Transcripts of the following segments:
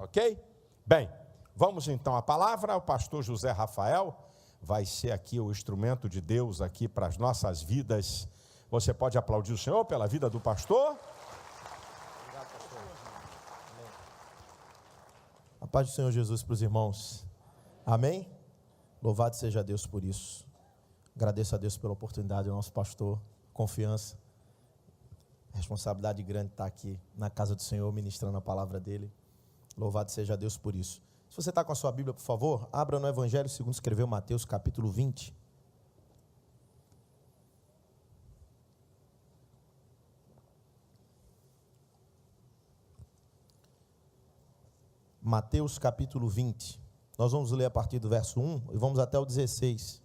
ok? Bem, vamos então à palavra. O pastor José Rafael vai ser aqui o instrumento de Deus aqui para as nossas vidas. Você pode aplaudir o Senhor pela vida do pastor? Obrigado, pastor. A paz do Senhor Jesus para os irmãos. Amém? Louvado seja Deus por isso. Agradeço a Deus pela oportunidade, o nosso pastor, confiança, responsabilidade grande estar aqui na casa do Senhor, ministrando a palavra dele. Louvado seja Deus por isso. Se você está com a sua Bíblia, por favor, abra no Evangelho segundo escreveu Mateus, capítulo 20. Mateus, capítulo 20. Nós vamos ler a partir do verso 1 e vamos até o 16.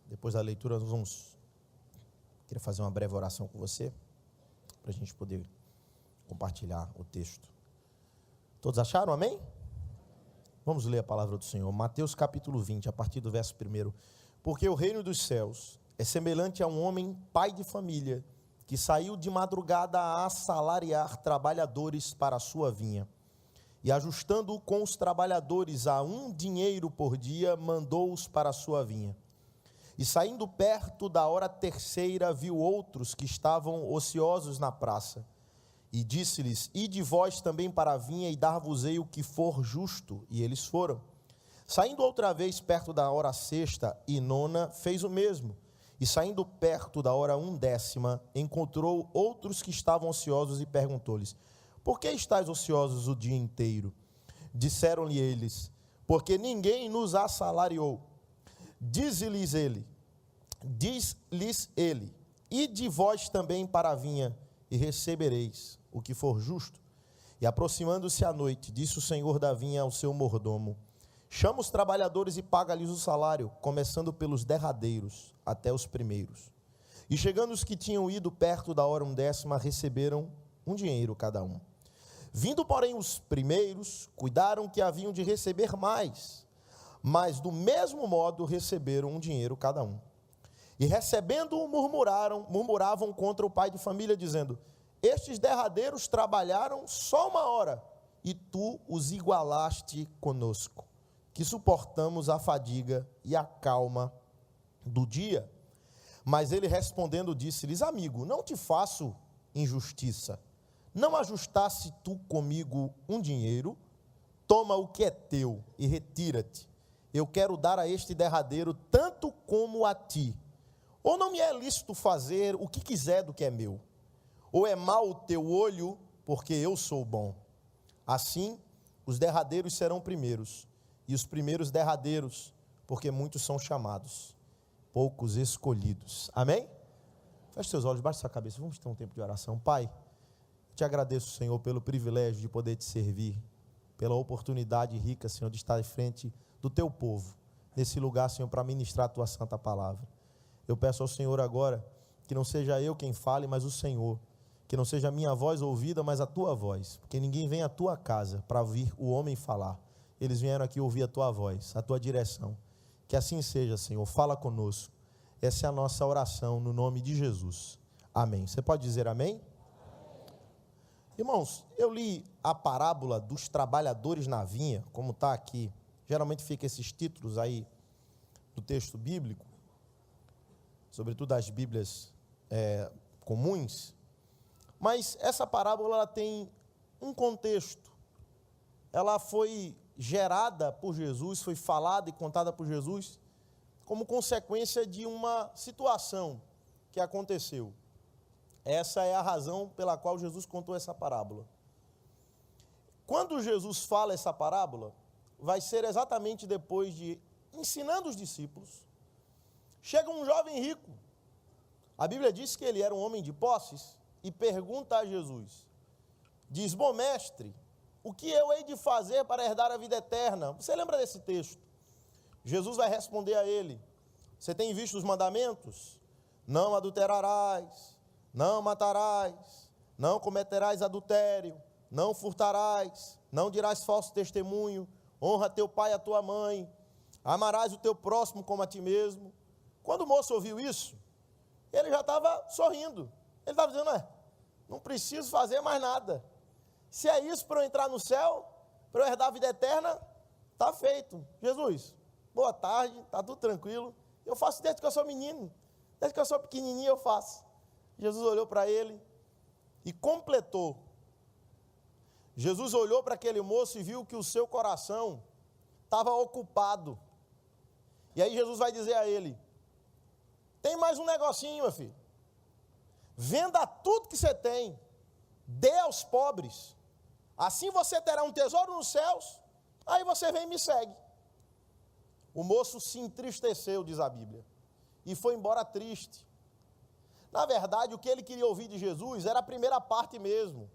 Depois da leitura, nós queria fazer uma breve oração com você, para a gente poder compartilhar o texto. Todos acharam? Amém? Vamos ler a palavra do Senhor. Mateus capítulo 20, a partir do verso 1. Porque o reino dos céus é semelhante a um homem, pai de família, que saiu de madrugada a assalariar trabalhadores para a sua vinha. E ajustando com os trabalhadores a 1 dinheiro por dia, mandou-os para a sua vinha. E saindo perto da hora terceira, viu outros que estavam ociosos na praça. E disse-lhes: ide vós também para a vinha, e dar-vos-ei o que for justo. E eles foram. Saindo outra vez perto da hora sexta e nona, fez o mesmo. E saindo perto da hora 1/10, encontrou outros que estavam ociosos e perguntou-lhes: por que estáis ociosos o dia inteiro? Disseram-lhe eles: porque ninguém nos assalariou. Diz-lhes ele, ide vós também para a vinha, e recebereis o que for justo. E aproximando-se a noite, disse o senhor da vinha ao seu mordomo: chama os trabalhadores e paga-lhes o salário, começando pelos derradeiros até os primeiros. E chegando os que tinham ido perto da hora 1/10, receberam 1 dinheiro cada um. Vindo, porém, os primeiros, cuidaram que haviam de receber mais, mas do mesmo modo receberam 1 dinheiro cada um. E recebendo-o, murmuravam contra o pai de família, dizendo: estes derradeiros trabalharam só 1 hora, e tu os igualaste conosco, que suportamos a fadiga e a calma do dia. Mas ele respondendo disse-lhes: amigo, não te faço injustiça. Não ajustasse tu comigo 1 dinheiro? Toma o que é teu e retira-te. Eu quero dar a este derradeiro tanto como a ti. Ou não me é lícito fazer o que quiser do que é meu? Ou é mau o teu olho, porque eu sou bom? Assim, os derradeiros serão primeiros, e os primeiros derradeiros, porque muitos são chamados, poucos escolhidos. Amém? Feche seus olhos, baixe sua cabeça, vamos ter um tempo de oração. Pai, te agradeço, Senhor, pelo privilégio de poder te servir, pela oportunidade rica, Senhor, de estar em frente do teu povo, nesse lugar, Senhor, para ministrar a tua santa palavra. Eu peço ao Senhor agora, que não seja eu quem fale, mas o Senhor, que não seja a minha voz ouvida, mas a tua voz, porque ninguém vem à tua casa para ouvir o homem falar, eles vieram aqui ouvir a tua voz, a tua direção. Que assim seja, Senhor, fala conosco. Essa é a nossa oração no nome de Jesus. Amém. Você pode dizer amém? Irmãos, eu li a parábola dos trabalhadores na vinha, como está aqui. Geralmente fica esses títulos aí do texto bíblico, sobretudo das Bíblias comuns. Mas essa parábola ela tem um contexto. Ela foi gerada por Jesus, foi falada e contada por Jesus como consequência de uma situação que aconteceu. Essa é a razão pela qual Jesus contou essa parábola. Quando Jesus fala essa parábola, vai ser exatamente depois de ensinando os discípulos. Chega um jovem rico. A Bíblia diz que ele era um homem de posses e pergunta a Jesus. Diz: bom mestre, o que eu hei de fazer para herdar a vida eterna? Você lembra desse texto? Jesus vai responder a ele: você tem visto os mandamentos? Não adulterarás, não matarás, não cometerás adultério, não furtarás, não dirás falso testemunho, honra teu pai e a tua mãe, amarás o teu próximo como a ti mesmo. Quando o moço ouviu isso, ele já estava sorrindo. Ele estava dizendo, não preciso fazer mais nada. Se é isso para eu entrar no céu, para eu herdar a vida eterna, está feito. Jesus, boa tarde, está tudo tranquilo. Eu faço desde que eu sou menino, desde que eu sou pequenininho eu faço. Jesus olhou para ele e completou. Jesus olhou para aquele moço e viu que o seu coração estava ocupado. E aí Jesus vai dizer a ele, tem mais um negocinho, meu filho. Venda tudo que você tem, dê aos pobres. Assim você terá um tesouro nos céus, aí você vem e me segue. O moço se entristeceu, diz a Bíblia, e foi embora triste. Na verdade, o que ele queria ouvir de Jesus era a primeira parte mesmo.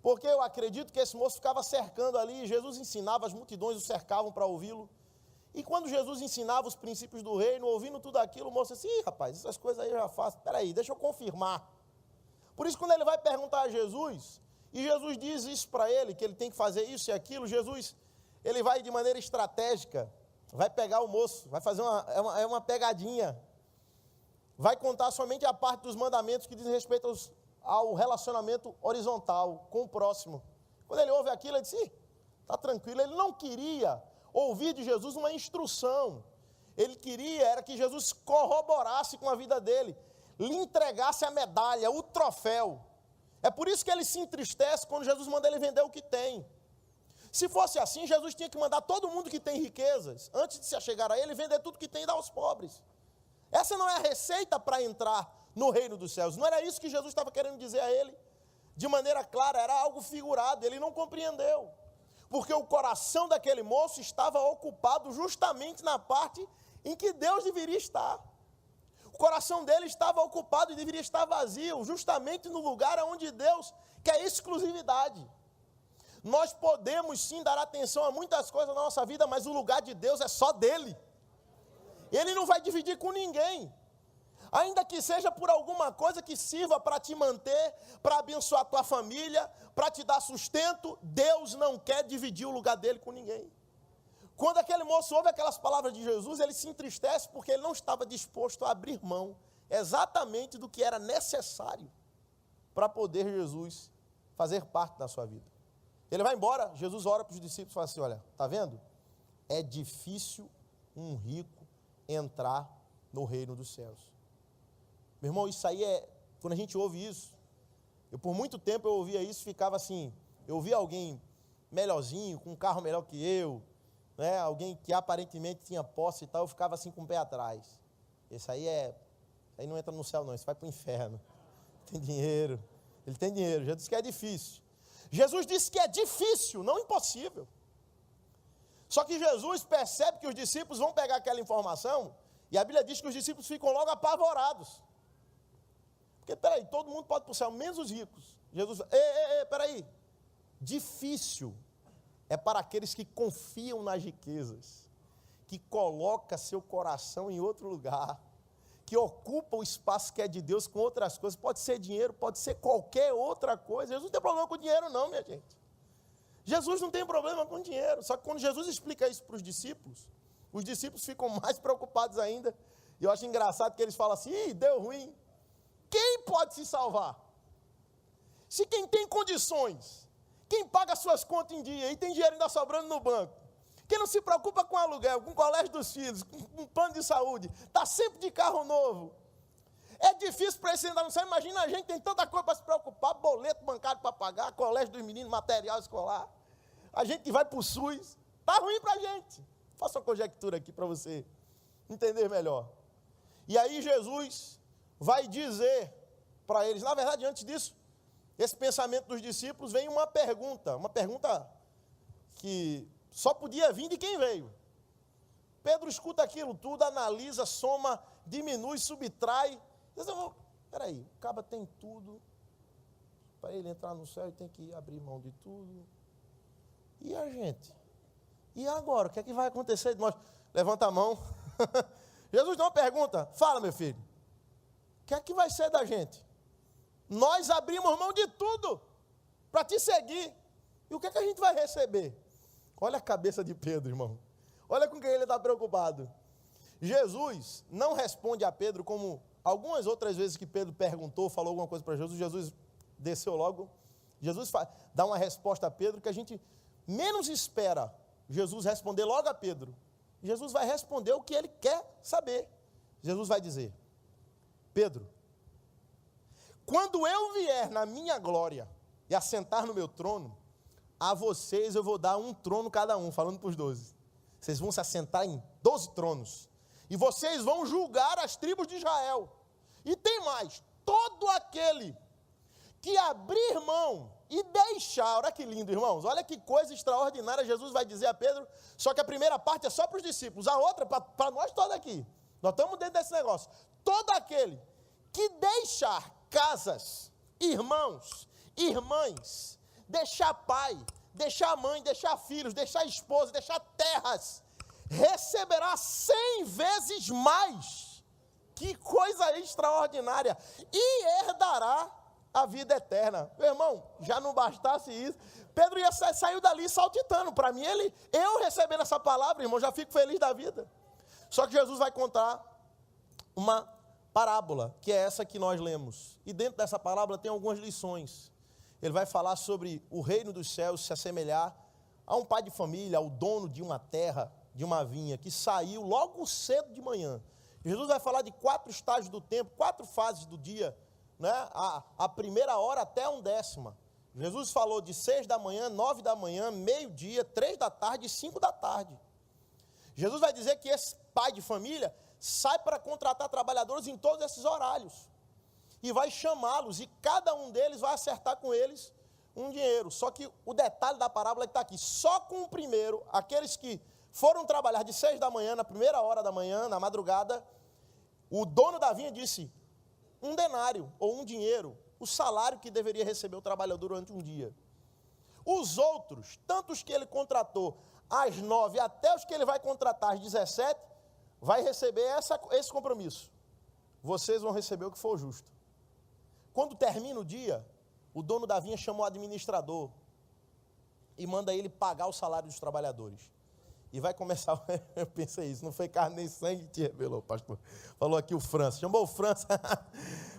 Porque eu acredito que esse moço ficava cercando ali, Jesus ensinava, as multidões o cercavam para ouvi-lo. E quando Jesus ensinava os princípios do reino, ouvindo tudo aquilo, o moço disse, rapaz, essas coisas aí eu já faço, peraí, deixa eu confirmar. Por isso, quando ele vai perguntar a Jesus, e Jesus diz isso para ele, que ele tem que fazer isso e aquilo, Jesus, ele vai de maneira estratégica, vai pegar o moço, vai fazer uma pegadinha, vai contar somente a parte dos mandamentos que diz respeito ao relacionamento horizontal com o próximo. Quando ele ouve aquilo, ele diz, está tranquilo, ele não queria ouvir de Jesus uma instrução, ele queria era que Jesus corroborasse com a vida dele, lhe entregasse a medalha, o troféu. É por isso que ele se entristece quando Jesus manda ele vender o que tem. Se fosse assim, Jesus tinha que mandar todo mundo que tem riquezas, antes de se achegar a ele, vender tudo que tem e dar aos pobres. Essa não é a receita para entrar no reino dos céus. Não era isso que Jesus estava querendo dizer a ele. De maneira clara, era algo figurado, ele não compreendeu. Porque o coração daquele moço estava ocupado justamente na parte em que Deus deveria estar. O coração dele estava ocupado e deveria estar vazio, justamente no lugar onde Deus quer exclusividade. Nós podemos sim dar atenção a muitas coisas na nossa vida, mas o lugar de Deus é só dele. Ele não vai dividir com ninguém. Ainda que seja por alguma coisa que sirva para te manter, para abençoar a tua família, para te dar sustento, Deus não quer dividir o lugar dele com ninguém. Quando aquele moço ouve aquelas palavras de Jesus, ele se entristece porque ele não estava disposto a abrir mão exatamente do que era necessário para poder Jesus fazer parte da sua vida. Ele vai embora, Jesus ora para os discípulos e fala assim, olha, está vendo? É difícil um rico entrar no reino dos céus. Meu irmão, isso aí quando a gente ouve isso, por muito tempo eu ouvia isso, ficava assim, eu via alguém melhorzinho, com um carro melhor que eu, né, alguém que aparentemente tinha posse e tal, eu ficava assim com o pé atrás. Esse aí não entra no céu não, esse vai para o inferno. Tem dinheiro, ele tem dinheiro, já disse que é difícil. Jesus disse que é difícil, não impossível. Só que Jesus percebe que os discípulos vão pegar aquela informação, e a Bíblia diz que os discípulos ficam logo apavorados. Porque, peraí, todo mundo pode ir para o céu, menos os ricos. Jesus, peraí, difícil é para aqueles que confiam nas riquezas, que coloca seu coração em outro lugar, que ocupa o espaço que é de Deus com outras coisas, pode ser dinheiro, pode ser qualquer outra coisa. Jesus não tem problema com dinheiro não, minha gente. Jesus não tem problema com dinheiro, só que quando Jesus explica isso para os discípulos ficam mais preocupados ainda, e eu acho engraçado que eles falam assim, deu ruim. Quem pode se salvar? Se quem tem condições, quem paga suas contas em dia e tem dinheiro ainda sobrando no banco, quem não se preocupa com aluguel, com o colégio dos filhos, com plano de saúde, está sempre de carro novo, é difícil para esse andar no céu. Imagina a gente tem tanta coisa para se preocupar, boleto bancário para pagar, colégio dos meninos, material escolar, a gente que vai para o SUS, está ruim para a gente. Faça uma conjectura aqui para você entender melhor. E aí Jesus vai dizer para eles, na verdade, antes disso, esse pensamento dos discípulos, vem uma pergunta que só podia vir de quem veio. Pedro escuta aquilo tudo, analisa, soma, diminui, subtrai. Diz, peraí, o cara tem tudo, para ele entrar no céu ele tem que abrir mão de tudo. E a gente? E agora, o que é que vai acontecer de nós? Levanta a mão. Jesus dá uma pergunta, fala meu filho. O que é que vai ser da gente? Nós abrimos mão de tudo para te seguir. E o que é que a gente vai receber? Olha a cabeça de Pedro, irmão. Olha com quem ele está preocupado. Jesus não responde a Pedro como algumas outras vezes que Pedro perguntou, falou alguma coisa para Jesus, Jesus desceu logo. Jesus dá uma resposta a Pedro que a gente menos espera Jesus responder logo a Pedro. Jesus vai responder o que ele quer saber. Jesus vai dizer: Pedro, quando eu vier na minha glória e assentar no meu trono, a vocês eu vou dar um trono cada um, falando para os 12. Vocês vão se assentar em 12 tronos. E vocês vão julgar as tribos de Israel. E tem mais, todo aquele que abrir mão e deixar, olha que lindo, irmãos, olha que coisa extraordinária Jesus vai dizer a Pedro, só que a primeira parte é só para os discípulos, a outra para nós todos aqui. Nós estamos dentro desse negócio. Todo aquele que deixar casas, irmãos, irmãs, deixar pai, deixar mãe, deixar filhos, deixar esposa, deixar terras, receberá 100 vezes mais. Que coisa extraordinária! E herdará a vida eterna. Meu irmão, já não bastasse isso, Pedro saiu dali saltitando. Para mim, eu recebendo essa palavra, irmão, já fico feliz da vida. Só que Jesus vai contar uma parábola, que é essa que nós lemos. E dentro dessa parábola tem algumas lições. Ele vai falar sobre o reino dos céus se assemelhar a um pai de família, ao dono de uma terra, de uma vinha, que saiu logo cedo de manhã. Jesus vai falar de 4 estágios do tempo, 4 fases do dia, né? A primeira hora até a 1/10. Jesus falou de 6 da manhã, 9 da manhã, meio-dia, 3 da tarde e 5 da tarde. Jesus vai dizer que esse pai de família sai para contratar trabalhadores em todos esses horários. E vai chamá-los, e cada um deles vai acertar com eles um dinheiro. Só que o detalhe da parábola está aqui. Só com o primeiro, aqueles que foram trabalhar de 6 da manhã, na primeira hora da manhã, na madrugada, o dono da vinha disse 1 denário, ou um dinheiro, o salário que deveria receber o trabalhador durante um dia. Os outros, tanto os que ele contratou às 9 até os que ele vai contratar às 17, vai receber esse compromisso. Vocês vão receber o que for justo. Quando termina o dia, o dono da vinha chamou o administrador e manda ele pagar o salário dos trabalhadores. E vai começar, eu pensei isso, não foi carne nem sangue que te revelou, pastor. Falou aqui o França, chamou o França.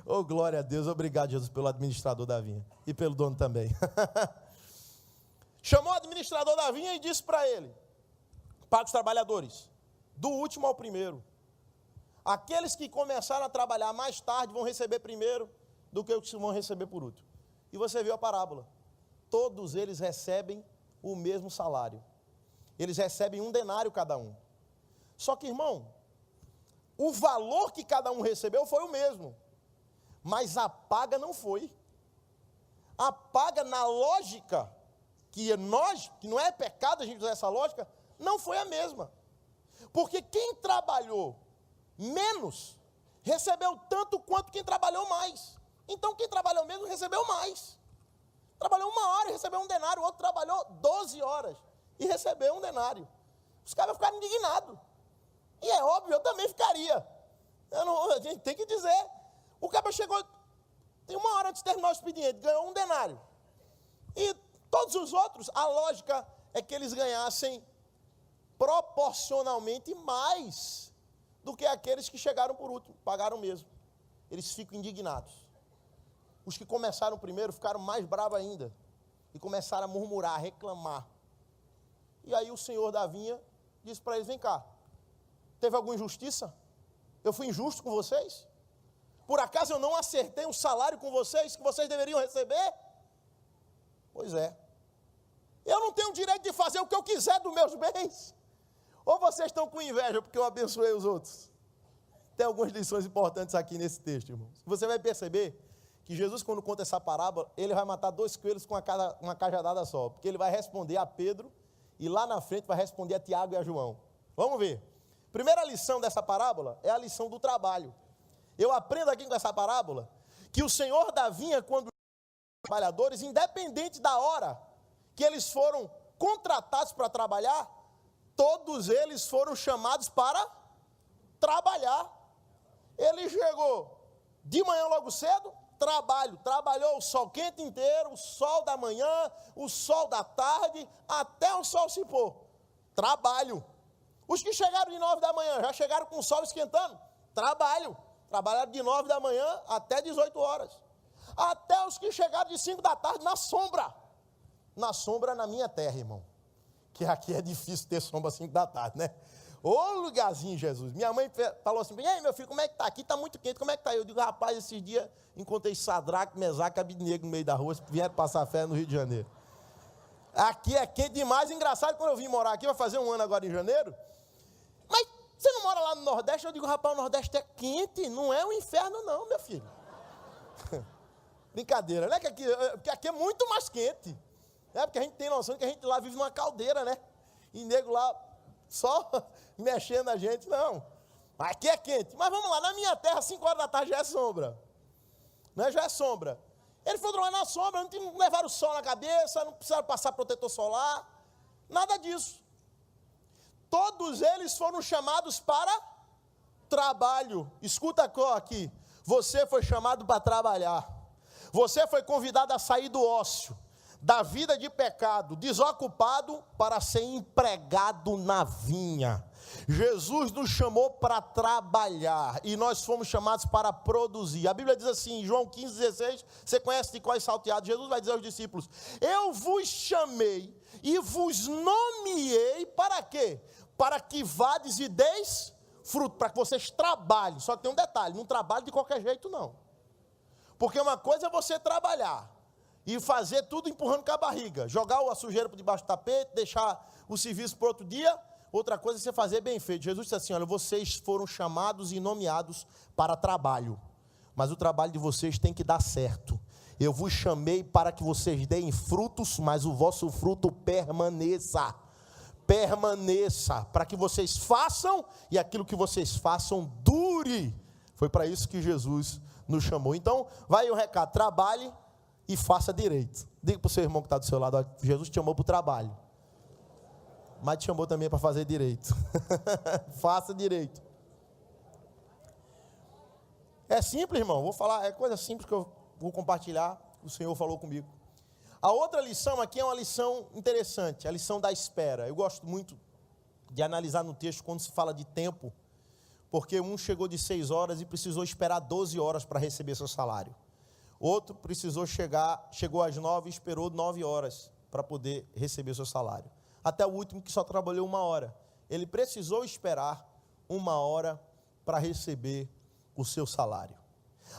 Oh, glória a Deus, obrigado, Jesus, pelo administrador da vinha. E pelo dono também. Chamou o administrador da vinha e disse para ele: paga os trabalhadores, do último ao primeiro. Aqueles que começaram a trabalhar mais tarde vão receber primeiro do que os que vão receber por último. E você viu a parábola. Todos eles recebem o mesmo salário. Eles recebem 1 denário cada um. Só que, irmão, o valor que cada um recebeu foi o mesmo. Mas a paga não foi. A paga, na lógica, que não é pecado a gente usar essa lógica, não foi a mesma. Porque quem trabalhou menos, recebeu tanto quanto quem trabalhou mais. Então, quem trabalhou menos, recebeu mais. Trabalhou 1 hora e recebeu 1 denário, o outro trabalhou 12 horas. E recebeu 1 denário. Os caras ficaram indignados. E é óbvio, eu também ficaria. A gente tem que dizer. O cara chegou, tem 1 hora antes de terminar o expediente, ganhou 1 denário. E todos os outros, a lógica é que eles ganhassem proporcionalmente mais do que aqueles que chegaram por último, pagaram mesmo. Eles ficam indignados. Os que começaram primeiro ficaram mais bravos ainda. E começaram a murmurar, a reclamar. E aí o senhor da vinha disse para eles: vem cá, teve alguma injustiça? Eu fui injusto com vocês? Por acaso eu não acertei um salário com vocês que vocês deveriam receber? Pois é. Eu não tenho o direito de fazer o que eu quiser dos meus bens? Ou vocês estão com inveja porque eu abençoei os outros? Tem algumas lições importantes aqui nesse texto, irmãos. Você vai perceber que Jesus, quando conta essa parábola, ele vai matar 2 coelhos com uma cajadada só, porque ele vai responder a Pedro e lá na frente vai responder a Tiago e a João. Vamos ver. Primeira lição dessa parábola é a lição do trabalho. Eu aprendo aqui com essa parábola que o senhor da vinha, quando os trabalhadores, independente da hora que eles foram contratados para trabalhar, todos eles foram chamados para trabalhar. Ele chegou de manhã logo cedo, trabalhou o sol quente inteiro, o sol da manhã, o sol da tarde, até o sol se pôr. Trabalho. Os que chegaram de 9 da manhã, já chegaram com o sol esquentando? Trabalho. Trabalharam de 9 da manhã até 18 horas. Até os que chegaram de 5 da tarde na sombra. Na sombra na minha terra, irmão. Que aqui é difícil ter sombra às 5 da tarde, né? Ô lugarzinho, Jesus. Minha mãe falou assim, e aí, meu filho, como é que tá? Aqui tá muito quente, como é que tá? Eu digo, rapaz, esses dias encontrei Sadraque, Mesaque e Abednego no meio da rua, vieram passar férias no Rio de Janeiro. Aqui é quente demais, engraçado, quando eu vim morar aqui, vai fazer 1 ano agora em janeiro, mas você não mora lá no Nordeste? Eu digo, rapaz, o Nordeste é quente, não é um inferno não, meu filho. Brincadeira, né? Porque aqui é muito mais quente. É porque a gente tem noção que a gente lá vive numa caldeira, né? E nego lá só mexendo a gente, não. Aqui é quente. Mas vamos lá, na minha terra, 5 horas da tarde já é sombra. Né? Já é sombra. Eles foram lá na sombra, não levaram o sol na cabeça, não precisaram passar protetor solar, nada disso. Todos eles foram chamados para trabalho. Escuta aqui, você foi chamado para trabalhar. Você foi convidado a sair do ócio, da vida de pecado, desocupado para ser empregado na vinha. Jesus nos chamou para trabalhar e nós fomos chamados para produzir. A Bíblia diz assim, em João 15,16, você conhece de quais salteados? Jesus vai dizer aos discípulos, eu vos chamei e vos nomeei para quê? Para que vades e deis fruto, para que vocês trabalhem. Só que tem um detalhe, não trabalhe de qualquer jeito não. Porque uma coisa é você trabalhar e fazer tudo empurrando com a barriga, jogar a sujeira por debaixo do tapete, deixar o serviço para outro dia. Outra coisa é você fazer bem feito. Jesus disse assim, olha, vocês foram chamados e nomeados para trabalho, mas o trabalho de vocês tem que dar certo. Eu vos chamei para que vocês deem frutos, mas o vosso fruto permaneça. Permaneça, para que vocês façam e aquilo que vocês façam dure. Foi para isso que Jesus nos chamou. Então, vai o recado, trabalhe e faça direito. Diga para o seu irmão que está do seu lado, olha, Jesus te chamou para o trabalho, mas te chamou também para fazer direito. Faça direito. É simples, irmão, vou falar, é coisa simples que eu vou compartilhar, o Senhor falou comigo. A outra lição aqui é uma lição interessante, a lição da espera. Eu gosto muito de analisar no texto quando se fala de tempo, porque um chegou de 6 horas e precisou esperar 12 horas para receber seu salário. Outro chegou às 9 e esperou 9 horas para poder receber seu salário. Até o último que só trabalhou 1 hora. Ele precisou esperar 1 hora para receber o seu salário.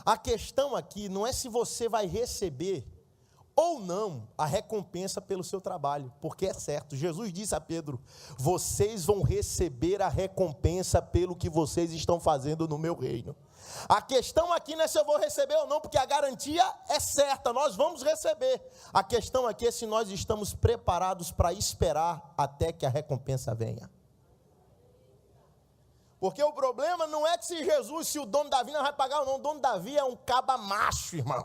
A questão aqui não é se você vai receber ou não a recompensa pelo seu trabalho, porque é certo, Jesus disse a Pedro, vocês vão receber a recompensa pelo que vocês estão fazendo no meu reino. A questão aqui não é se eu vou receber ou não, porque a garantia é certa, nós vamos receber. A questão aqui é se nós estamos preparados para esperar até que a recompensa venha. Porque o problema não é que se o dono da vinha vai pagar ou não, o dono da vinha é um caba macho, irmão.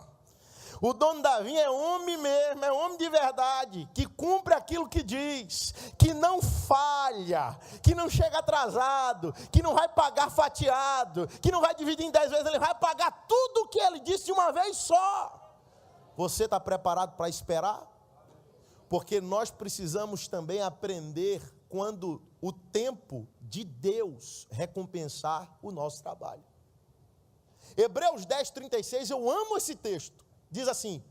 O dono da vinha é homem mesmo, é homem de verdade, que cumpre aquilo que diz, que não falha, que não chega atrasado, que não vai pagar fatiado, que não vai dividir em 10 vezes, ele vai pagar tudo o que ele disse de uma vez só. Você está preparado para esperar? Porque nós precisamos também aprender quando o tempo de Deus recompensar o nosso trabalho. Hebreus 10:36, eu amo esse texto. Diz assim,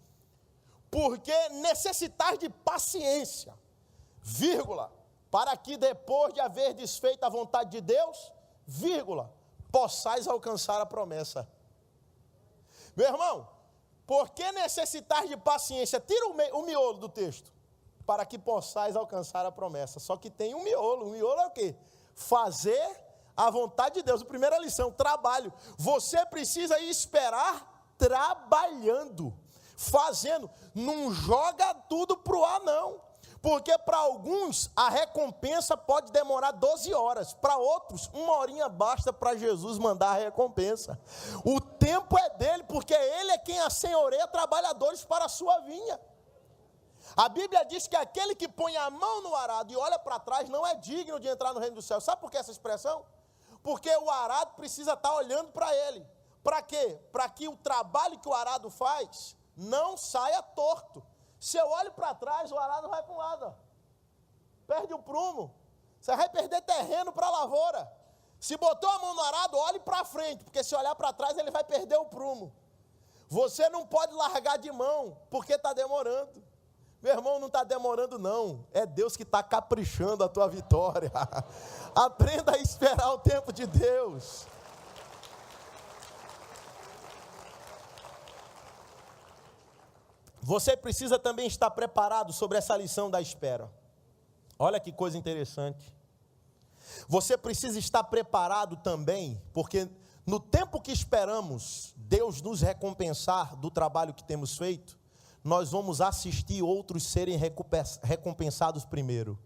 porque necessitais de paciência, vírgula, para que depois de haver desfeito a vontade de Deus, vírgula, possais alcançar a promessa. Meu irmão, por que necessitais de paciência? Tira o miolo do texto, para que possais alcançar a promessa. Só que tem um miolo. O miolo é o quê? Fazer a vontade de Deus. A primeira lição, trabalho. Você precisa esperar trabalhando, fazendo, não joga tudo para o ar não, porque para alguns a recompensa pode demorar 12 horas, para outros 1 horinha basta para Jesus mandar a recompensa. O tempo é dele, porque ele é quem assenhoreia trabalhadores para a sua vinha. A Bíblia diz que aquele que põe a mão no arado e olha para trás não é digno de entrar no reino do céu. Sabe por que essa expressão? Porque o arado precisa estar olhando para ele. Para quê? Para que o trabalho que o arado faz não saia torto. Se eu olho para trás, o arado vai para um lado, ó. Perde o prumo. Você vai perder terreno para a lavoura. Se botou a mão no arado, olhe para frente, porque se olhar para trás ele vai perder o prumo. Você não pode largar de mão, porque está demorando. Meu irmão, não está demorando não, é Deus que está caprichando a tua vitória. Aprenda a esperar o tempo de Deus. Você precisa também estar preparado sobre essa lição da espera. Olha que coisa interessante. Você precisa estar preparado também, porque no tempo que esperamos Deus nos recompensar do trabalho que temos feito, nós vamos assistir outros serem recompensados primeiro.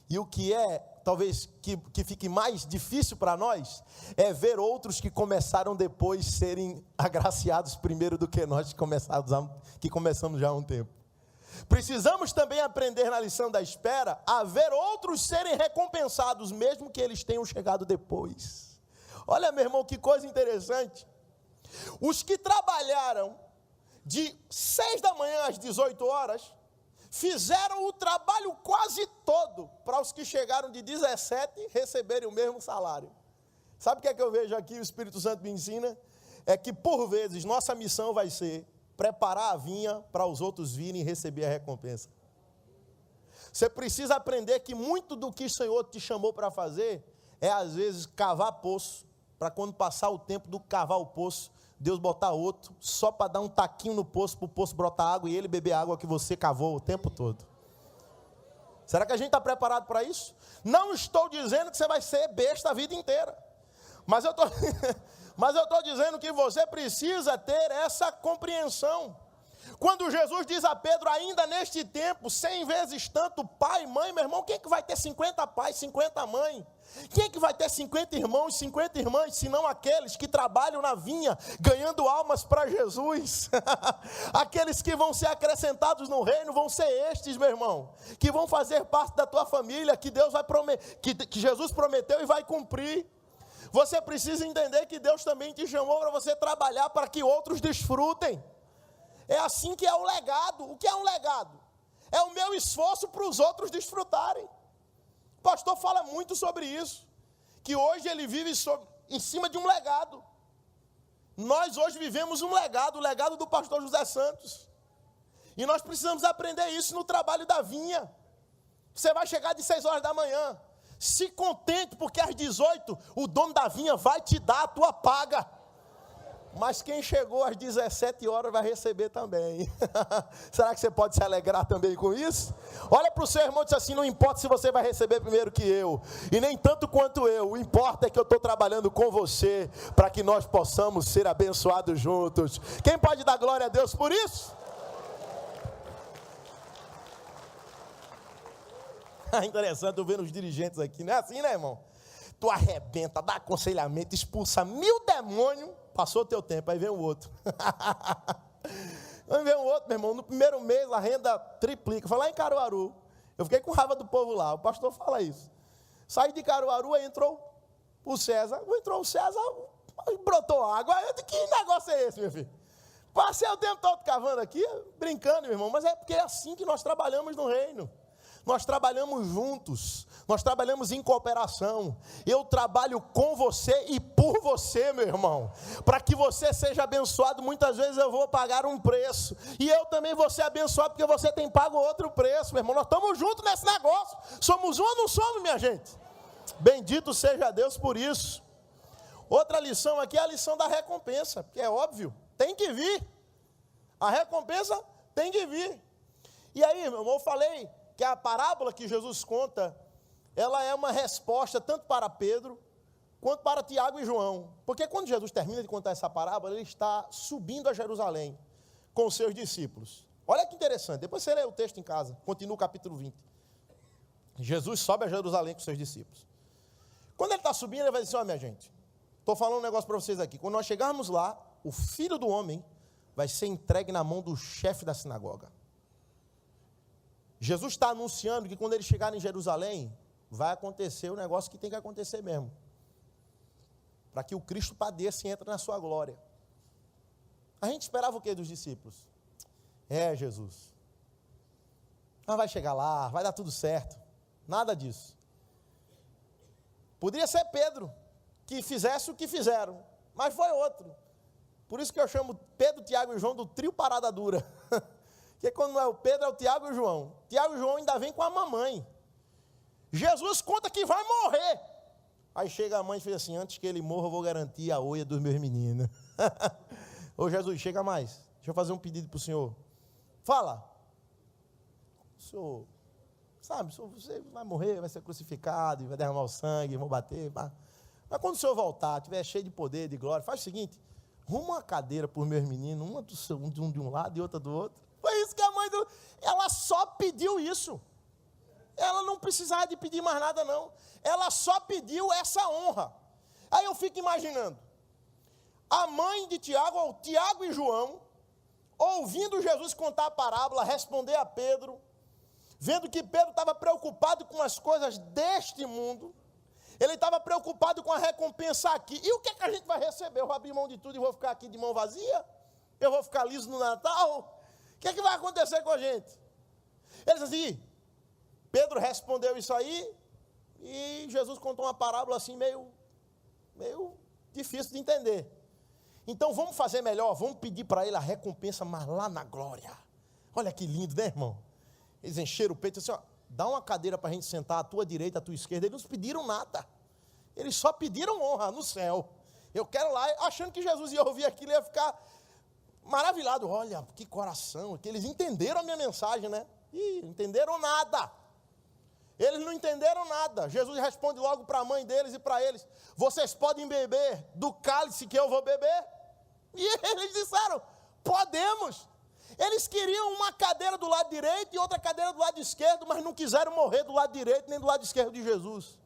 E o que é, talvez, que fique mais difícil para nós, é ver outros que começaram depois serem agraciados primeiro do que nós que começamos já há um tempo. Precisamos também aprender na lição da espera a ver outros serem recompensados, mesmo que eles tenham chegado depois. Olha, meu irmão, que coisa interessante. Os que trabalharam de 6 da manhã às 18 horas, fizeram o trabalho quase todo para os que chegaram de 17 receberem o mesmo salário. Sabe o que é que eu vejo aqui, o Espírito Santo me ensina? É que por vezes nossa missão vai ser preparar a vinha para os outros virem e receber a recompensa. Você precisa aprender que muito do que o Senhor te chamou para fazer é às vezes cavar poço, para quando passar o tempo do cavar o poço, Deus botar outro, só para dar um taquinho no poço, para o poço brotar água e ele beber a água que você cavou o tempo todo. Será que a gente está preparado para isso? Não estou dizendo que você vai ser besta a vida inteira, mas eu estou dizendo que você precisa ter essa compreensão. Quando Jesus diz a Pedro, ainda neste tempo, 100 vezes tanto pai e mãe, meu irmão, quem é que vai ter 50 pais, 50 mães? Quem é que vai ter 50 irmãos, 50 irmãs, senão aqueles que trabalham na vinha, ganhando almas para Jesus? Aqueles que vão ser acrescentados no reino, vão ser estes, meu irmão, que vão fazer parte da tua família, que Deus vai que Jesus prometeu e vai cumprir. Você precisa entender que Deus também te chamou para você trabalhar para que outros desfrutem. É assim que é o legado. O que é um legado? É o meu esforço para os outros desfrutarem. O pastor fala muito sobre isso, que hoje ele vive em cima de um legado. Nós hoje vivemos um legado, o legado do pastor José Santos. E nós precisamos aprender isso no trabalho da vinha. Você vai chegar de 6 horas da manhã, se contente, porque às 18 o dono da vinha vai te dar a tua paga. Mas quem chegou às 17 horas vai receber também. Será que você pode se alegrar também com isso? Olha para o seu irmão e diz assim, não importa se você vai receber primeiro que eu, e nem tanto quanto eu, o importa é que eu estou trabalhando com você, para que nós possamos ser abençoados juntos. Quem pode dar glória a Deus por isso? Interessante, eu vendo os dirigentes aqui, não é assim, né, irmão? Tu arrebenta, dá aconselhamento, expulsa 1000 demônios, passou o teu tempo, aí vem o outro. Aí vem o outro, meu irmão, no primeiro mês a renda triplica. Foi lá em Caruaru, eu fiquei com raiva do povo lá, o pastor fala isso. Saí de Caruaru, aí entrou o César, brotou água. Eu disse, que negócio é esse, meu filho? Passei o tempo todo cavando aqui, brincando, meu irmão, mas é porque é assim que nós trabalhamos no reino. Nós trabalhamos juntos, nós trabalhamos em cooperação. Eu trabalho com você e por você, meu irmão. Para que você seja abençoado, muitas vezes eu vou pagar um preço. E eu também vou ser abençoado porque você tem pago outro preço, meu irmão. Nós estamos juntos nesse negócio. Somos um ou não somos, minha gente? Bendito seja Deus por isso. Outra lição aqui é a lição da recompensa, porque é óbvio, tem que vir. A recompensa tem que vir. E aí, meu irmão, eu falei que a parábola que Jesus conta, ela é uma resposta tanto para Pedro, quanto para Tiago e João. Porque quando Jesus termina de contar essa parábola, ele está subindo a Jerusalém com os seus discípulos. Olha que interessante, depois você lê o texto em casa, continua o capítulo 20. Jesus sobe a Jerusalém com os seus discípulos. Quando ele está subindo, ele vai dizer, minha gente, estou falando um negócio para vocês aqui, quando nós chegarmos lá, o Filho do Homem vai ser entregue na mão do chefe da sinagoga. Jesus está anunciando que quando ele chegar em Jerusalém, vai acontecer o negócio que tem que acontecer mesmo. Para que o Cristo padeça e entre na sua glória. A gente esperava o quê dos discípulos? Jesus. Mas vai chegar lá, vai dar tudo certo. Nada disso. Poderia ser Pedro, que fizesse o que fizeram, mas foi outro. Por isso que eu chamo Pedro, Tiago e João do trio parada dura. Porque quando não é o Pedro, é o Tiago e o João. Tiago e João ainda vem com a mamãe. Jesus conta que vai morrer. Aí chega a mãe e fala assim, antes que ele morra, eu vou garantir a oia dos meus meninos. Ô Jesus, chega mais. Deixa eu fazer um pedido para o senhor. Fala. O senhor, sabe, você vai morrer, vai ser crucificado, vai derramar o sangue, vão bater. Mas quando o senhor voltar, estiver cheio de poder, de glória, faz o seguinte, arruma uma cadeira para os meus meninos, uma de um lado e outra do outro. Foi isso que a mãe ela só pediu isso. Ela não precisava de pedir mais nada, não. Ela só pediu essa honra. Aí eu fico imaginando, a mãe de Tiago, ou Tiago e João, ouvindo Jesus contar a parábola, responder a Pedro, vendo que Pedro estava preocupado com as coisas deste mundo, ele estava preocupado com a recompensa aqui. E o que é que a gente vai receber? Eu vou abrir mão de tudo e vou ficar aqui de mão vazia? Eu vou ficar liso no Natal? O que é que vai acontecer com a gente? Eles assim, Pedro respondeu isso aí, e Jesus contou uma parábola assim meio difícil de entender. Então vamos fazer melhor, vamos pedir para ele a recompensa, mas lá na glória. Olha que lindo, né, irmão? Eles encheram o peito e disseram, dá uma cadeira para a gente sentar à tua direita, à tua esquerda. Eles não pediram nada. Eles só pediram honra no céu. Eu quero lá, achando que Jesus ia ouvir aquilo e ia ficar maravilhado. Olha, que coração, que eles entenderam a minha mensagem, né? Ih, entenderam nada. Eles não entenderam nada. Jesus responde logo para a mãe deles e para eles, vocês podem beber do cálice que eu vou beber? E eles disseram, podemos. Eles queriam uma cadeira do lado direito e outra cadeira do lado esquerdo, mas não quiseram morrer do lado direito nem do lado esquerdo de Jesus.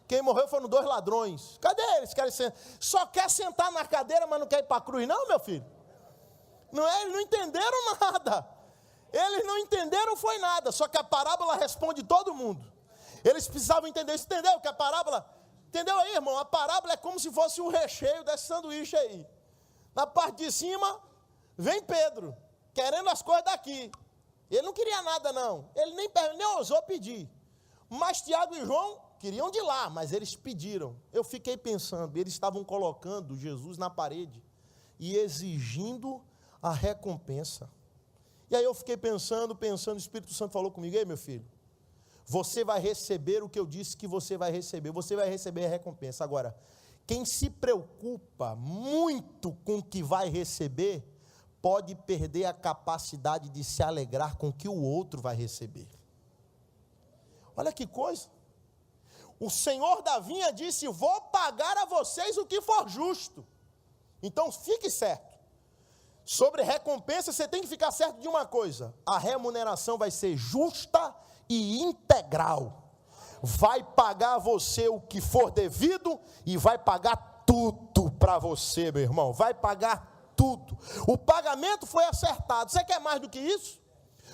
Quem morreu foram 2 ladrões. Cadê eles? Só quer sentar na cadeira, mas não quer ir para a cruz, não, meu filho? Não é? Eles não entenderam nada. Eles não entenderam foi nada, só que a parábola responde todo mundo. Eles precisavam entender isso, entendeu? Que a parábola, entendeu aí, irmão? A parábola é como se fosse um recheio desse sanduíche aí. Na parte de cima, vem Pedro, querendo as coisas daqui. Ele não queria nada, não. Ele nem ousou pedir. Mas Tiago e João queriam de lá, mas eles pediram. Eu fiquei pensando, eles estavam colocando Jesus na parede e exigindo a recompensa. E aí eu fiquei pensando, o Espírito Santo falou comigo, ei meu filho, você vai receber o que eu disse que você vai receber a recompensa. Agora, quem se preocupa muito com o que vai receber, pode perder a capacidade de se alegrar com o que o outro vai receber. Olha que coisa. O Senhor da vinha disse, vou pagar a vocês o que for justo. Então fique certo. Sobre recompensa, você tem que ficar certo de uma coisa, a remuneração vai ser justa e integral. Vai pagar você o que for devido e vai pagar tudo para você, meu irmão. Vai pagar tudo. O pagamento foi acertado. Você quer mais do que isso?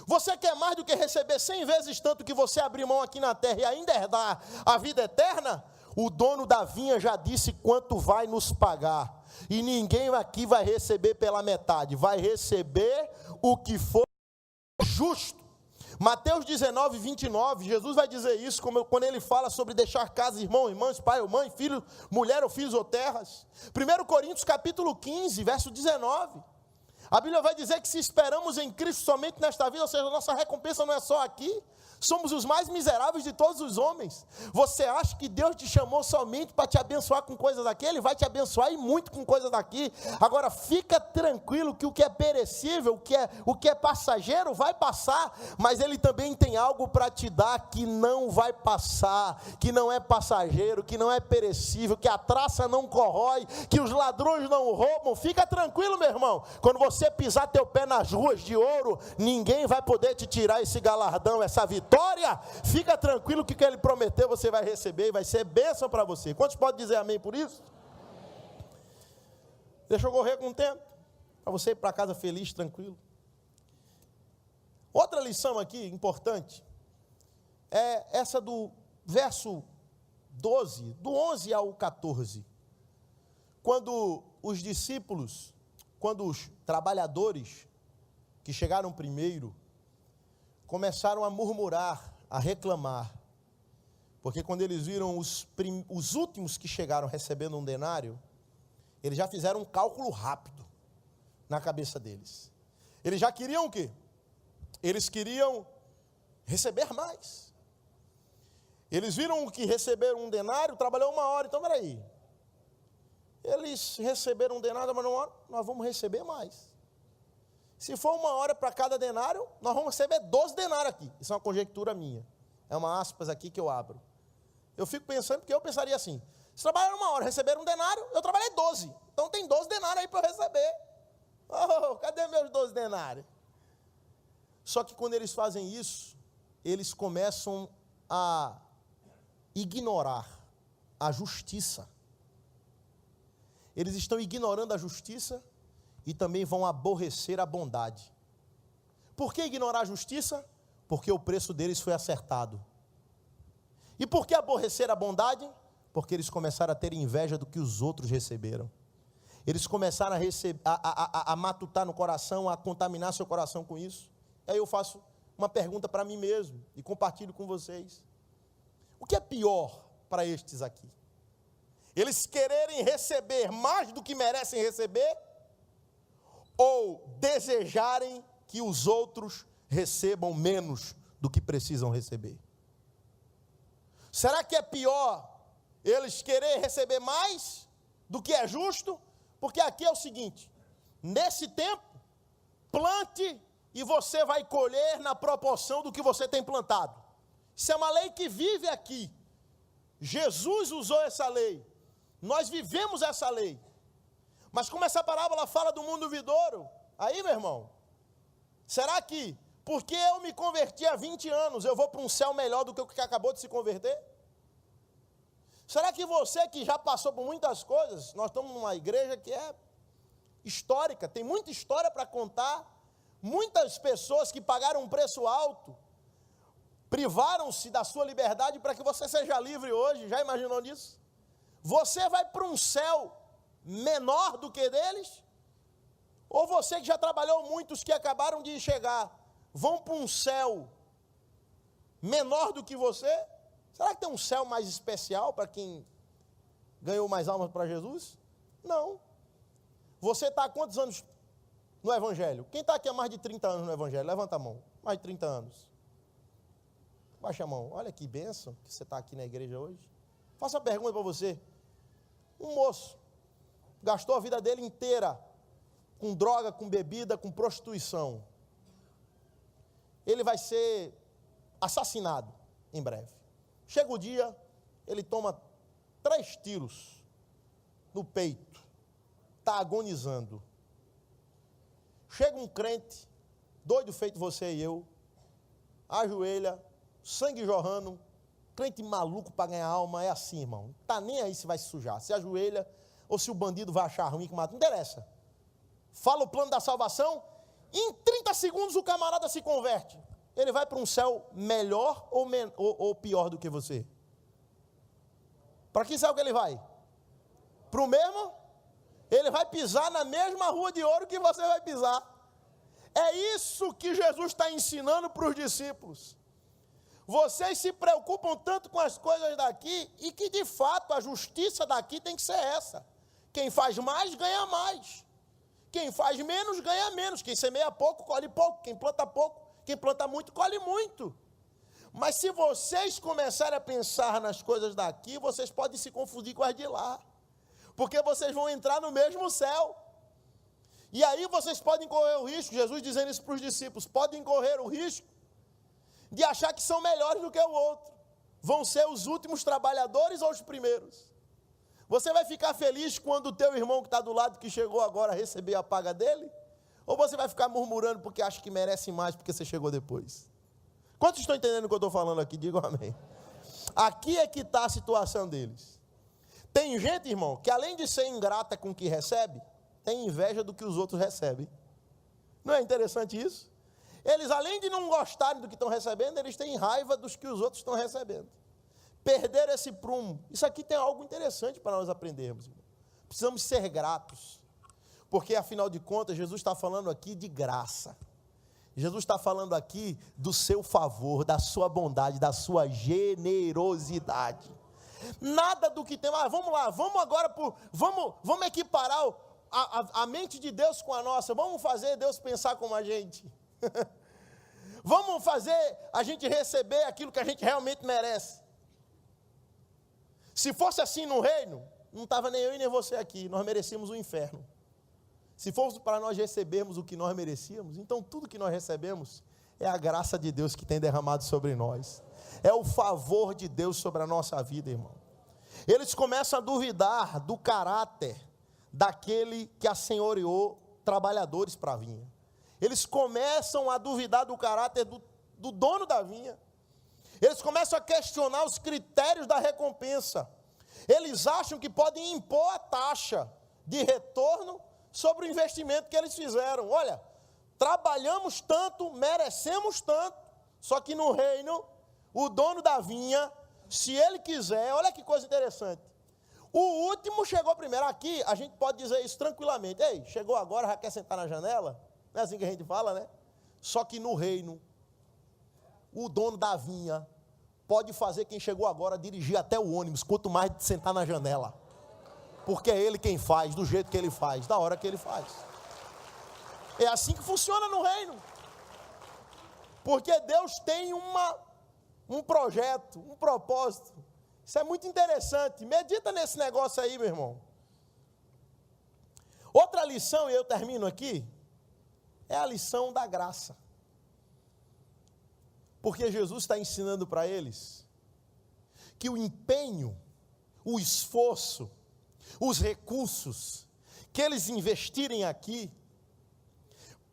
Você quer mais do que receber 100 vezes tanto que você abrir mão aqui na terra e ainda herdar a vida eterna? O dono da vinha já disse quanto vai nos pagar. E ninguém aqui vai receber pela metade. Vai receber o que for justo. Mateus 19, 29, Jesus vai dizer isso quando ele fala sobre deixar casa, irmão, irmãs, pai ou mãe, filho, mulher ou filhos ou terras. 1 Coríntios capítulo 15, verso 19. A Bíblia vai dizer que se esperamos em Cristo somente nesta vida, ou seja, a nossa recompensa não é só aqui, somos os mais miseráveis de todos os homens. Você acha que Deus te chamou somente para te abençoar com coisas daqui? Ele vai te abençoar e muito com coisas daqui. Agora fica tranquilo que o que é perecível, o que é passageiro vai passar, mas Ele também tem algo para te dar que não vai passar, que não é passageiro, que não é perecível, que a traça não corrói, que os ladrões não roubam. Fica tranquilo, meu irmão, quando você pisar teu pé nas ruas de ouro, ninguém vai poder te tirar esse galardão, essa vitória. Fica tranquilo que o que Ele prometeu você vai receber e vai ser bênção para você. Quantos podem dizer amém por isso? Deixa eu correr com o tempo, para você ir para casa feliz, tranquilo. Outra lição aqui importante é essa do verso 12, do 11 ao 14. Quando os discípulos, quando os trabalhadores que chegaram primeiro, começaram a murmurar, a reclamar, Porque quando eles viram os últimos que chegaram recebendo um denário, eles já fizeram um cálculo rápido na cabeça deles. Eles já queriam o quê? Eles queriam receber mais. Eles viram que receberam um denário, trabalhou 1 hora, então peraí. Eles receberam um denário, mas 1 hora, nós vamos receber mais. Se for 1 hora para cada denário, nós vamos receber 12 denários aqui. Isso é uma conjectura minha. É uma aspas aqui que eu abro. Eu fico pensando, porque eu pensaria assim, se trabalharam 1 hora, receberam um denário, eu trabalhei 12. Então tem 12 denários aí para eu receber. Oh, cadê meus 12 denários? Só que quando eles fazem isso, eles começam a ignorar a justiça. Eles estão ignorando a justiça e também vão aborrecer a bondade. Por que ignorar a justiça? Porque o preço deles foi acertado. E por que aborrecer a bondade? Porque eles começaram a ter inveja do que os outros receberam. Eles começaram a matutar no coração, a contaminar seu coração com isso. Aí eu faço uma pergunta para mim mesmo e compartilho com vocês. O que é pior para estes aqui? Eles quererem receber mais do que merecem receber? Ou desejarem que os outros recebam menos do que precisam receber? Será que é pior eles quererem receber mais do que é justo? Porque aqui é o seguinte, nesse tempo, plante e você vai colher na proporção do que você tem plantado. Isso é uma lei que vive aqui. Jesus usou essa lei. Nós vivemos essa lei. Mas como essa parábola fala do mundo vindouro, aí, meu irmão, será que, porque eu me converti há 20 anos, eu vou para um céu melhor do que o que acabou de se converter? Será que você que já passou por muitas coisas, nós estamos numa igreja que é histórica, tem muita história para contar, muitas pessoas que pagaram um preço alto, privaram-se da sua liberdade para que você seja livre hoje, já imaginou nisso? Você vai para um céu menor do que deles? Ou você que já trabalhou muito, os que acabaram de chegar, vão para um céu menor do que você? Será que tem um céu mais especial para quem ganhou mais almas para Jesus? Não. Você está há quantos anos no Evangelho? Quem está aqui há mais de 30 anos no Evangelho? Levanta a mão. Mais de 30 anos. Baixa a mão. Olha que bênção que você está aqui na igreja hoje. Faço uma pergunta para você. Um moço gastou a vida dele inteira com droga, com bebida, com prostituição. Ele vai ser assassinado em breve. Chega o dia, ele toma 3 tiros no peito, está agonizando. Chega um crente, doido feito você e eu, ajoelha, sangue jorrando, crente maluco para ganhar alma, é assim, irmão. Não está nem aí se vai se sujar, se ajoelha, ou se o bandido vai achar ruim que mata, não interessa. Fala o plano da salvação, em 30 segundos o camarada se converte. Ele vai para um céu melhor ou pior do que você? Para que céu que ele vai? Para o mesmo? Ele vai pisar na mesma rua de ouro que você vai pisar. É isso que Jesus está ensinando para os discípulos. Vocês se preocupam tanto com as coisas daqui e que de fato a justiça daqui tem que ser essa. Quem faz mais, ganha mais. Quem faz menos, ganha menos. Quem semeia pouco, colhe pouco. Quem planta pouco, quem planta muito, colhe muito. Mas se vocês começarem a pensar nas coisas daqui, vocês podem se confundir com as de lá. Porque vocês vão entrar no mesmo céu. E aí vocês podem correr o risco, Jesus dizendo isso para os discípulos, podem correr o risco de achar que são melhores do que o outro. Vão ser os últimos trabalhadores ou os primeiros? Você vai ficar feliz quando o teu irmão que está do lado, que chegou agora, receber a paga dele? Ou você vai ficar murmurando porque acha que merece mais porque você chegou depois? Quantos estão entendendo o que eu estou falando aqui? Digam amém. Aqui é que está a situação deles. Tem gente, irmão, que além de ser ingrata com o que recebe, tem inveja do que os outros recebem. Não é interessante isso? Eles, além de não gostarem do que estão recebendo, eles têm raiva dos que os outros estão recebendo. Perder esse prumo. Isso aqui tem algo interessante para nós aprendermos, irmão. Precisamos ser gratos. Porque, afinal de contas, Jesus está falando aqui de graça. Jesus está falando aqui do seu favor, da sua bondade, da sua generosidade. Nada do que tem, vamos lá, vamos agora, vamos equiparar a mente de Deus com a nossa, vamos fazer Deus pensar como a gente. Vamos fazer a gente receber aquilo que a gente realmente merece. Se fosse assim no reino, não estava nem eu e nem você aqui, nós merecíamos o inferno. Se fosse para nós recebermos o que nós merecíamos, então tudo que nós recebemos é a graça de Deus que tem derramado sobre nós. É o favor de Deus sobre a nossa vida, irmão. Eles começam a duvidar do caráter daquele que assenhoreou trabalhadores para a vinha. Eles começam a duvidar do caráter do dono da vinha. Eles começam a questionar os critérios da recompensa. Eles acham que podem impor a taxa de retorno sobre o investimento que eles fizeram. Olha, trabalhamos tanto, merecemos tanto, só que no reino, o dono da vinha, se ele quiser, olha que coisa interessante, o último chegou primeiro. Aqui, a gente pode dizer isso tranquilamente. Ei, chegou agora, já quer sentar na janela? Não é assim que a gente fala, né? Só que no reino, o dono da vinha pode fazer quem chegou agora dirigir até o ônibus, quanto mais de sentar na janela. Porque é ele quem faz, do jeito que ele faz, da hora que ele faz. É assim que funciona no reino. Porque Deus tem um projeto, um propósito. Isso é muito interessante. Medita nesse negócio aí, meu irmão. Outra lição, e eu termino aqui, é a lição da graça. Porque Jesus está ensinando para eles que o empenho, o esforço, os recursos que eles investirem aqui,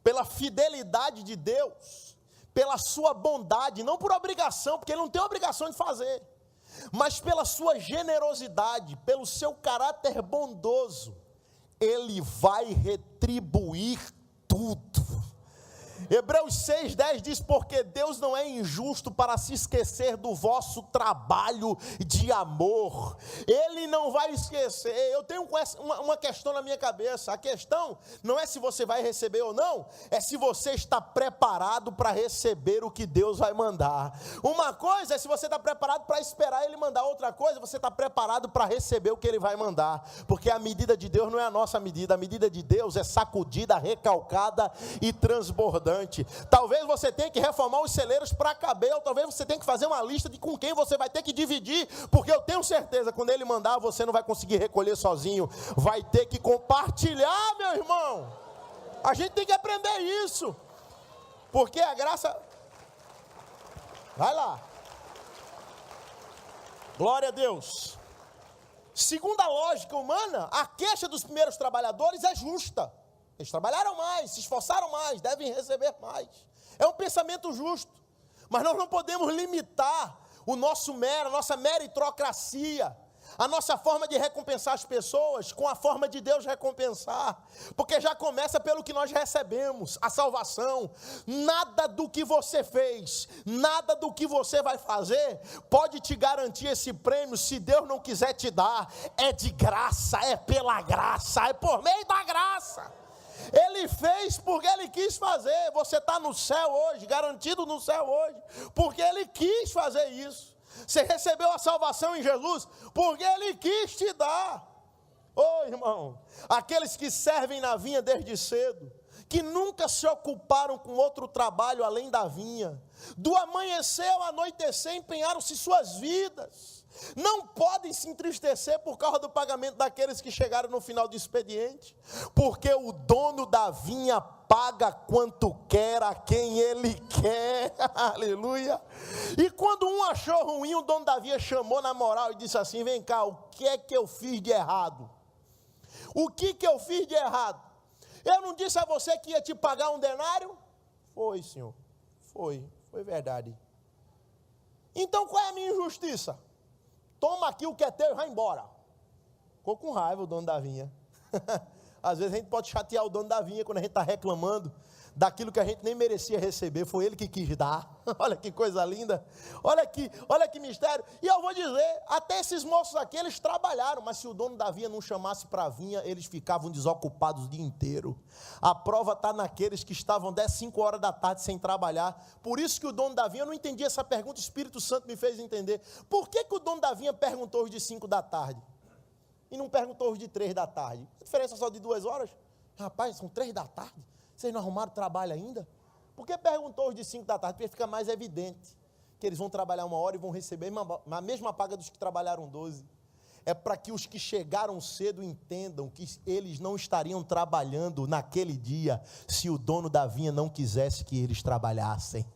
pela fidelidade de Deus, pela sua bondade, não por obrigação, porque Ele não tem obrigação de fazer, mas pela sua generosidade, pelo seu caráter bondoso, Ele vai retribuir tudo. Hebreus 6,10 diz, porque Deus não é injusto para se esquecer do vosso trabalho de amor. Ele não vai esquecer. Eu tenho uma questão na minha cabeça. A questão não é se você vai receber ou não, é se você está preparado para receber o que Deus vai mandar. Uma coisa é se você está preparado para esperar Ele mandar, outra coisa, você está preparado para receber o que Ele vai mandar, porque a medida de Deus não é a nossa medida, a medida de Deus é sacudida, recalcada e transbordante. Talvez você tenha que reformar os celeiros para caber, ou talvez você tenha que fazer uma lista de com quem você vai ter que dividir, porque eu tenho certeza, quando Ele mandar, você não vai conseguir recolher sozinho, vai ter que compartilhar, meu irmão. A gente tem que aprender isso, porque a graça, vai lá, glória a Deus. Segundo a lógica humana, a queixa dos primeiros trabalhadores é justa. Eles trabalharam mais, se esforçaram mais, devem receber mais. É um pensamento justo. Mas nós não podemos limitar a nossa meritocracia, a nossa forma de recompensar as pessoas com a forma de Deus recompensar. Porque já começa pelo que nós recebemos, a salvação. Nada do que você fez, nada do que você vai fazer pode te garantir esse prêmio se Deus não quiser te dar. É de graça, é pela graça, é por meio da graça. Ele fez porque Ele quis fazer. Você está no céu hoje, garantido no céu hoje, porque Ele quis fazer isso. Você recebeu a salvação em Jesus porque Ele quis te dar. Ô irmão, aqueles que servem na vinha desde cedo, que nunca se ocuparam com outro trabalho além da vinha, do amanhecer ao anoitecer empenharam-se suas vidas, não podem se entristecer por causa do pagamento daqueles que chegaram no final do expediente, porque o dono da vinha paga quanto quer a quem Ele quer, aleluia. E quando um achou ruim, o dono da vinha chamou na moral e disse assim, vem cá, o que é que eu fiz de errado? O que eu fiz de errado? Eu não disse a você que ia te pagar um denário? Foi, senhor, foi verdade. Então qual é a minha injustiça? Toma aqui o que é teu e vai embora. Ficou com raiva o dono da vinha. Às vezes a gente pode chatear o dono da vinha quando a gente está reclamando daquilo que a gente nem merecia receber, foi Ele que quis dar. Olha que coisa linda, olha que mistério. E eu vou dizer, até esses moços aqui, eles trabalharam, mas se o dono da vinha não chamasse para a vinha, eles ficavam desocupados o dia inteiro. A prova está naqueles que estavam 10, 5 horas da tarde sem trabalhar. Por isso que o dono da vinha, eu não entendi essa pergunta, o Espírito Santo me fez entender. Por que o dono da vinha perguntou os de 5 da tarde? E não perguntou os de 3 da tarde? A diferença só de 2 horas? Rapaz, são 3 da tarde? Vocês não arrumaram trabalho ainda? Por que perguntou os de 5 da tarde? Porque fica mais evidente que eles vão trabalhar 1 hora e vão receber a mesma paga dos que trabalharam 12. É para que os que chegaram cedo entendam que eles não estariam trabalhando naquele dia se o dono da vinha não quisesse que eles trabalhassem.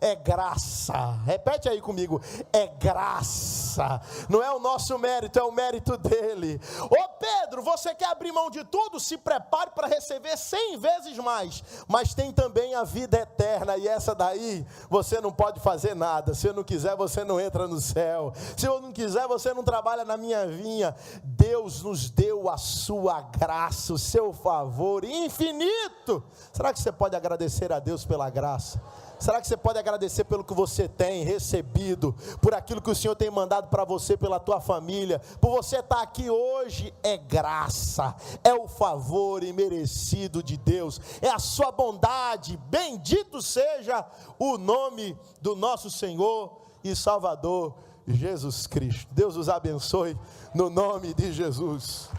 É graça, repete aí comigo, é graça, não é o nosso mérito, é o mérito dele. Ô Pedro, você quer abrir mão de tudo? Se prepare para receber 100 vezes mais, mas tem também a vida eterna, e essa daí, você não pode fazer nada. Se eu não quiser, você não entra no céu. Se eu não quiser, você não trabalha na minha vinha. Deus nos deu a sua graça, o seu favor infinito. Será que você pode agradecer a Deus pela graça? Será que você pode agradecer pelo que você tem recebido, por aquilo que o Senhor tem mandado para você, pela tua família, por você estar aqui hoje? É graça, é o favor imerecido de Deus, é a sua bondade. Bendito seja o nome do nosso Senhor e Salvador Jesus Cristo. Deus os abençoe no nome de Jesus.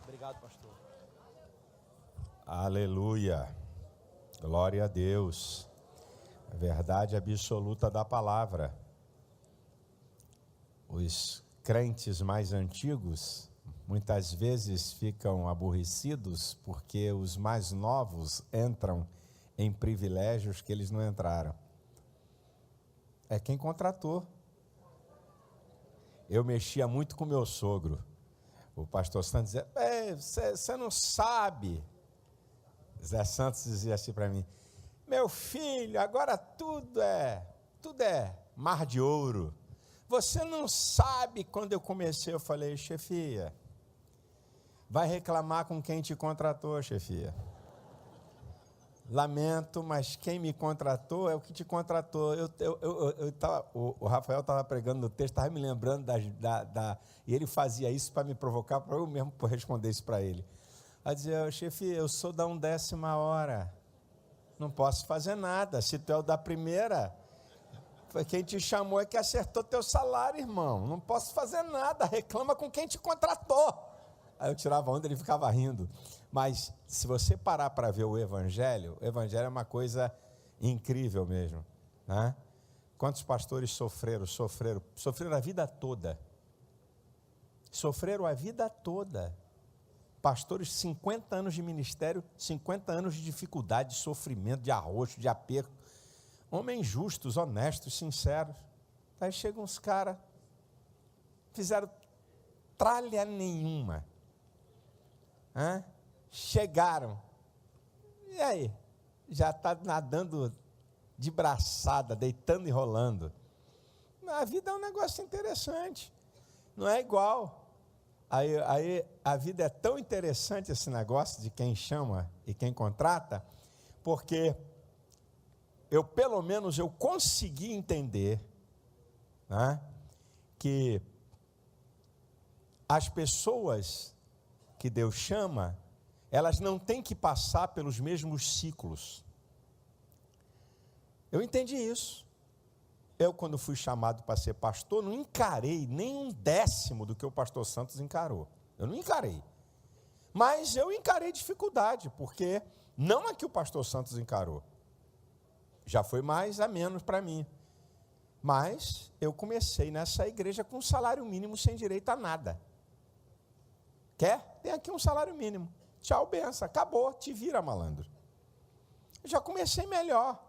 Obrigado, pastor. Aleluia, glória a Deus, a verdade absoluta da palavra. Os crentes mais antigos muitas vezes ficam aborrecidos porque os mais novos entram em privilégios que eles não entraram. É quem contratou. Eu mexia muito com meu sogro. O pastor Santos dizia, você não sabe. Zé Santos dizia assim para mim, meu filho, agora tudo é mar de ouro. Você não sabe. Quando eu comecei, eu falei, chefia, vai reclamar com quem te contratou, chefia. Lamento, mas quem me contratou é o que te contratou. O Rafael estava pregando no texto, estava me lembrando e ele fazia isso para me provocar, para eu mesmo responder isso para ele. Aí dizia, chefe, eu sou da 1/10 hora, não posso fazer nada. Se tu é o da primeira, quem te chamou é que acertou teu salário, irmão. Não posso fazer nada, reclama com quem te contratou. Aí eu tirava onda, ele ficava rindo. Mas se você parar para ver o Evangelho é uma coisa incrível mesmo, né? Quantos pastores sofreram a vida toda. Sofreram a vida toda. Pastores, 50 anos de ministério, 50 anos de dificuldade, de sofrimento, de arroxo, de aperto. Homens justos, honestos, sinceros. Aí chegam uns caras, fizeram tralha nenhuma. Chegaram, e aí, já está nadando de braçada, deitando e rolando. A vida é um negócio interessante, não é igual. Aí a vida é tão interessante, esse negócio de quem chama e quem contrata, porque pelo menos eu consegui entender, né, que as pessoas que Deus chama, elas não têm que passar pelos mesmos ciclos. Eu entendi isso. Eu, quando fui chamado para ser pastor, não encarei nem 1/10 do que o pastor Santos encarou. Eu não encarei. Mas eu encarei dificuldade, porque não é que o pastor Santos encarou. Já foi mais a menos para mim. Mas eu comecei nessa igreja com um salário mínimo sem direito a nada. Quer? Tem aqui um salário mínimo. Tchau, benção. Acabou. Te vira, malandro. Eu já comecei melhor.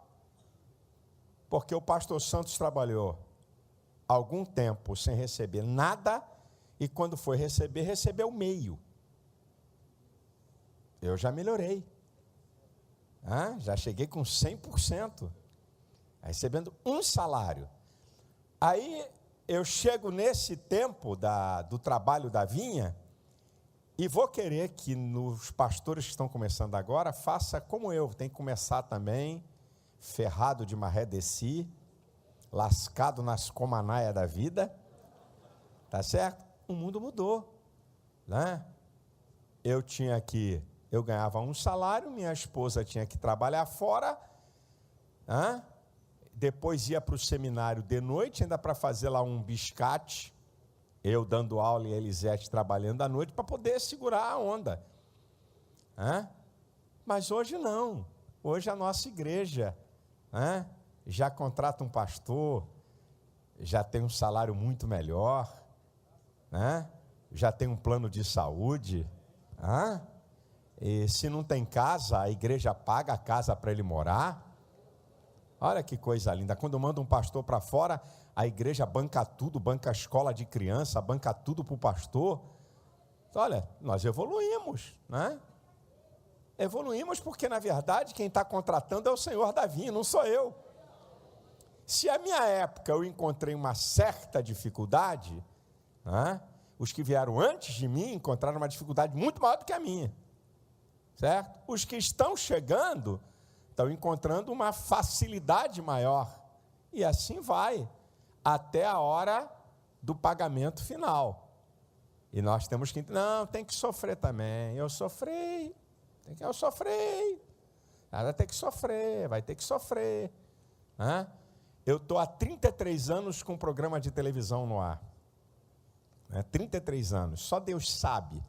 Porque o pastor Santos trabalhou algum tempo sem receber nada e quando foi receber, recebeu meio. Eu já melhorei. Já cheguei com 100%. Recebendo um salário. Aí eu chego nesse tempo do trabalho da vinha e vou querer que nos pastores que estão começando agora, faça como eu, tem que começar também ferrado de maré de si, lascado nas comanaias da vida, tá certo? O mundo mudou, né? Eu ganhava um salário, minha esposa tinha que trabalhar fora, né? Depois ia para o seminário de noite, ainda para fazer lá um biscate, eu dando aula e a Elisete trabalhando à noite, para poder segurar a onda. Mas hoje não, hoje a nossa igreja já contrata um pastor, já tem um salário muito melhor, já tem um plano de saúde, e se não tem casa, a igreja paga a casa para ele morar. Olha que coisa linda, quando manda um pastor para fora, a igreja banca tudo, banca a escola de criança, banca tudo para o pastor. Olha, nós evoluímos, né? Evoluímos porque, na verdade, quem está contratando é o Senhor da vinha, não sou eu. Se a minha época eu encontrei uma certa dificuldade, os que vieram antes de mim encontraram uma dificuldade muito maior do que a minha, certo? Os que estão chegando estão encontrando uma facilidade maior, e assim vai, até a hora do pagamento final. E nós temos que, tem que sofrer também, eu sofri, vai ter que sofrer, Eu estou há 33 anos com um programa de televisão no ar, 33 anos, só Deus sabe,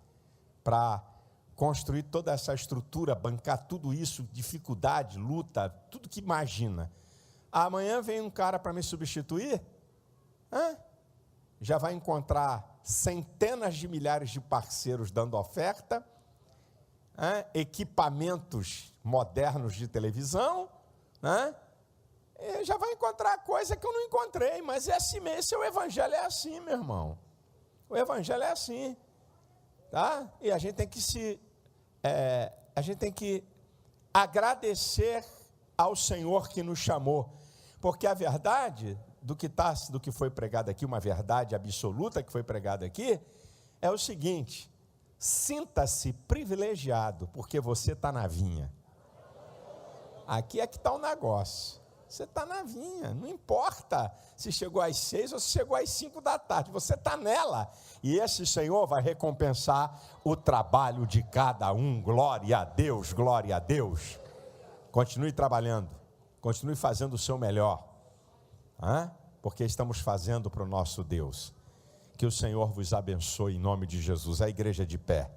para construir toda essa estrutura, bancar tudo isso, dificuldade, luta, tudo que imagina. Amanhã vem um cara para me substituir, já vai encontrar centenas de milhares de parceiros dando oferta, equipamentos modernos de televisão, já vai encontrar coisa que eu não encontrei, mas é assim mesmo, o evangelho é assim, meu irmão. O evangelho é assim, tá? E a gente tem que agradecer ao Senhor que nos chamou, porque a verdade do que foi pregado aqui, uma verdade absoluta que foi pregada aqui, é o seguinte: sinta-se privilegiado, porque você está na vinha. Aqui é que está o negócio. Você está na vinha, não importa se chegou às 6 ou se chegou às 5 da tarde, você está nela, e esse Senhor vai recompensar o trabalho de cada um. Glória a Deus, glória a Deus. Continue trabalhando, continue fazendo o seu melhor, porque estamos fazendo para o nosso Deus. Que o Senhor vos abençoe em nome de Jesus. A igreja de pé.